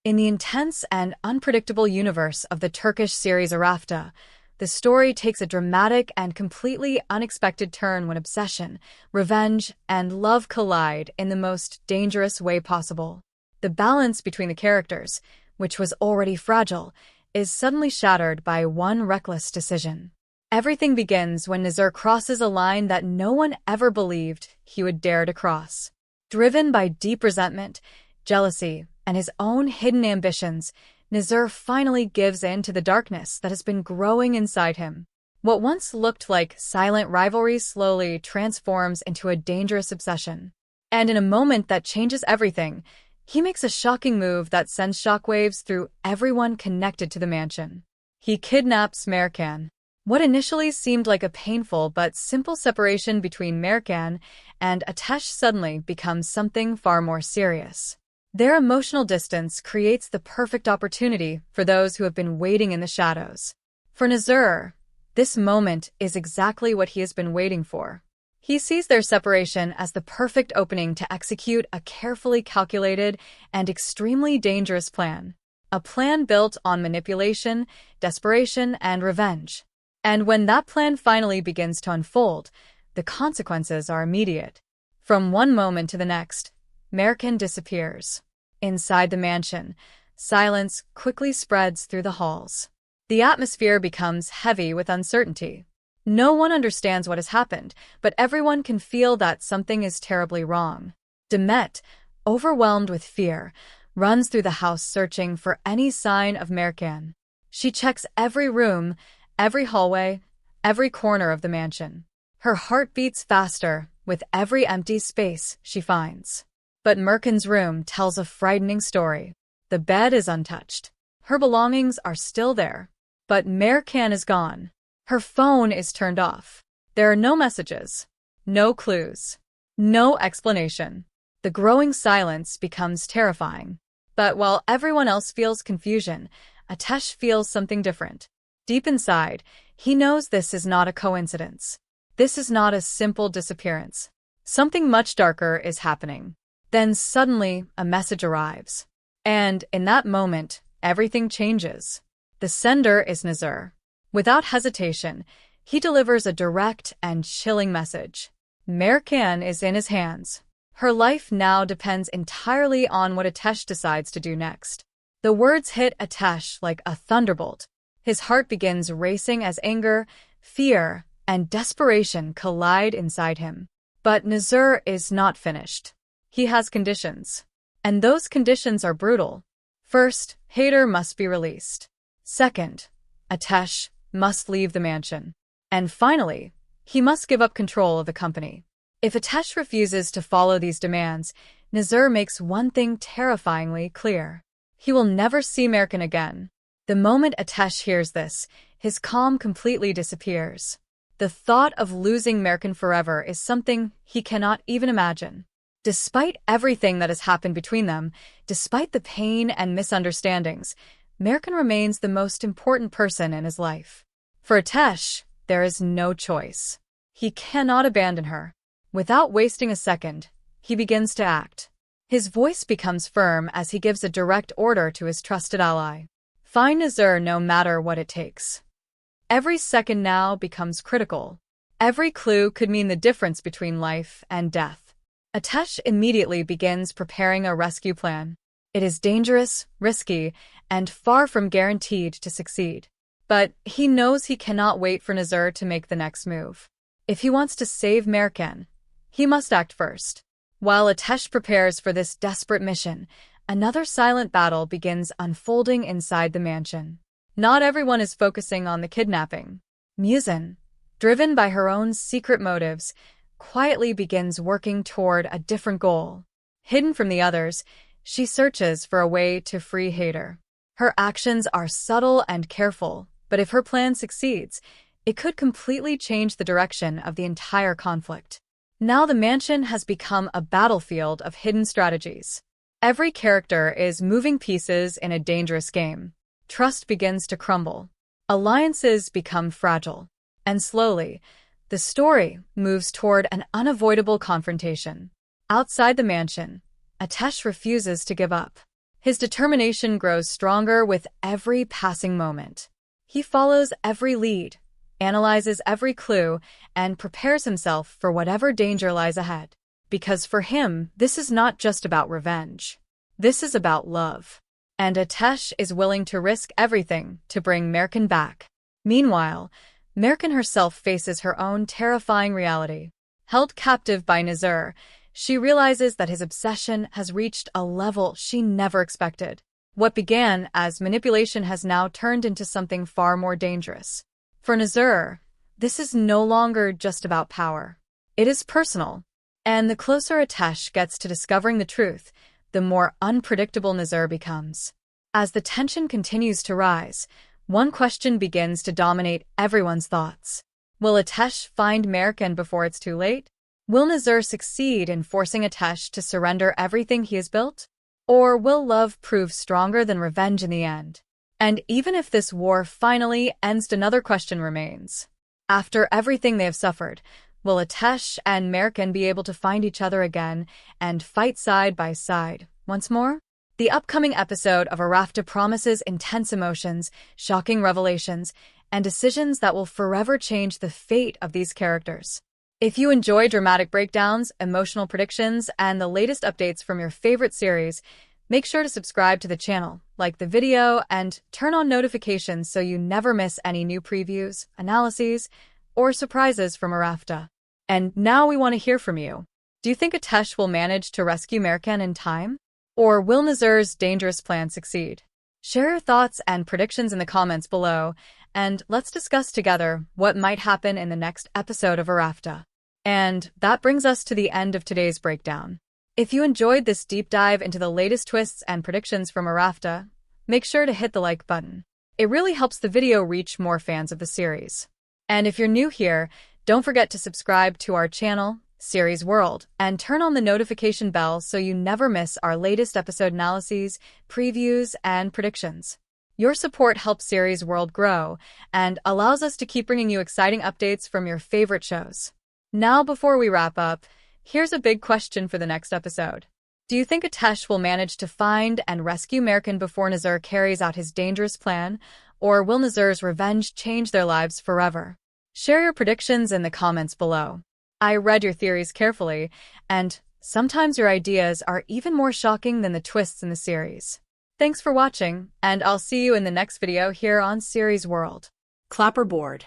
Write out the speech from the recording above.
In the intense and unpredictable universe of the Turkish series Arafta, the story takes a dramatic and completely unexpected turn when obsession, revenge, and love collide in the most dangerous way possible. The balance between the characters, which was already fragile, is suddenly shattered by one reckless decision. Everything begins when Nazir crosses a line that no one ever believed he would dare to cross. Driven by deep resentment, jealousy, and his own hidden ambitions, Nazir finally gives in to the darkness that has been growing inside him. What once looked like silent rivalry slowly transforms into a dangerous obsession. And in a moment that changes everything, he makes a shocking move that sends shockwaves through everyone connected to the mansion. He kidnaps Merkan. What initially seemed like a painful but simple separation between Merkan and Atesh suddenly becomes something far more serious. Their emotional distance creates the perfect opportunity for those who have been waiting in the shadows. For Nazir, this moment is exactly what he has been waiting for. He sees their separation as the perfect opening to execute a carefully calculated and extremely dangerous plan. A plan built on manipulation, desperation, and revenge. And when that plan finally begins to unfold, the consequences are immediate. From one moment to the next, Merkan disappears. Inside the mansion, silence quickly spreads through the halls. The atmosphere becomes heavy with uncertainty. No one understands what has happened, but everyone can feel that something is terribly wrong. Demet, overwhelmed with fear, runs through the house searching for any sign of Merkan. She checks every room, every hallway, every corner of the mansion. Her heart beats faster with every empty space she finds. But Merkan's room tells a frightening story. The bed is untouched. Her belongings are still there. But Merkan is gone. Her phone is turned off. There are no messages, no clues, no explanation. The growing silence becomes terrifying. But while everyone else feels confusion, Atesh feels something different. Deep inside, he knows this is not a coincidence. This is not a simple disappearance. Something much darker is happening. Then suddenly, a message arrives. And in that moment, everything changes. The sender is Nazir. Without hesitation, he delivers a direct and chilling message. Merkan is in his hands. Her life now depends entirely on what Atesh decides to do next. The words hit Atesh like a thunderbolt. His heart begins racing as anger, fear, and desperation collide inside him. But Nazir is not finished. He has conditions. And those conditions are brutal. First, Haider must be released. Second, Atesh must leave the mansion. And finally, he must give up control of the company. If Atesh refuses to follow these demands, Nazir makes one thing terrifyingly clear. He will never see Merkan again. The moment Atesh hears this, his calm completely disappears. The thought of losing Merkan forever is something he cannot even imagine. Despite everything that has happened between them, despite the pain and misunderstandings, Merkan remains the most important person in his life. For Atesh, there is no choice. He cannot abandon her. Without wasting a second, he begins to act. His voice becomes firm as he gives a direct order to his trusted ally. Find Nazir no matter what it takes. Every second now becomes critical. Every clue could mean the difference between life and death. Atesh immediately begins preparing a rescue plan. It is dangerous, risky, and far from guaranteed to succeed. But he knows he cannot wait for Nazir to make the next move. If he wants to save Merkan, he must act first. While Atesh prepares for this desperate mission, another silent battle begins unfolding inside the mansion. Not everyone is focusing on the kidnapping. Muzin, driven by her own secret motives, quietly begins working toward a different goal. Hidden from the others, she searches for a way to free Haider. Her actions are subtle and careful, but if her plan succeeds, it could completely change the direction of the entire conflict. Now the mansion has become a battlefield of hidden strategies. Every character is moving pieces in a dangerous game. Trust begins to crumble. Alliances become fragile. And slowly, the story moves toward an unavoidable confrontation. Outside the mansion, Atesh refuses to give up. His determination grows stronger with every passing moment. He follows every lead, analyzes every clue, and prepares himself for whatever danger lies ahead. Because for him, this is not just about revenge. This is about love. And Atesh is willing to risk everything to bring Merkin back. Meanwhile, Merkin herself faces her own terrifying reality. Held captive by Nazir, she realizes that his obsession has reached a level she never expected. What began as manipulation has now turned into something far more dangerous. For Nazir, this is no longer just about power. It is personal. And the closer Atesh gets to discovering the truth, the more unpredictable Nazir becomes. As the tension continues to rise, one question begins to dominate everyone's thoughts. Will Atesh find Merkin before it's too late? Will Nazir succeed in forcing Atesh to surrender everything he has built? Or will love prove stronger than revenge in the end? And even if this war finally ends, another question remains. After everything they have suffered, will Atesh and Merkin be able to find each other again and fight side by side once more? The upcoming episode of Arafta promises intense emotions, shocking revelations, and decisions that will forever change the fate of these characters. If you enjoy dramatic breakdowns, emotional predictions, and the latest updates from your favorite series, make sure to subscribe to the channel, like the video, and turn on notifications so you never miss any new previews, analyses, or surprises from Arafta. And now we want to hear from you. Do you think Atesh will manage to rescue Merkin in time? Or will Nazir's dangerous plan succeed? Share your thoughts and predictions in the comments below, and let's discuss together what might happen in the next episode of Arafta. And that brings us to the end of today's breakdown. If you enjoyed this deep dive into the latest twists and predictions from Arafta, make sure to hit the like button. It really helps the video reach more fans of the series. And if you're new here, don't forget to subscribe to our channel, Series World, and turn on the notification bell so you never miss our latest episode analyses, previews, and predictions. Your support helps Series World grow and allows us to keep bringing you exciting updates from your favorite shows. Now, before we wrap up, here's a big question for the next episode. Do you think Atesh will manage to find and rescue Merkin before Nazir carries out his dangerous plan, or will Nazir's revenge change their lives forever? Share your predictions in the comments below. I read your theories carefully, and sometimes your ideas are even more shocking than the twists in the series. Thanks for watching, and I'll see you in the next video here on Series World. Clapperboard.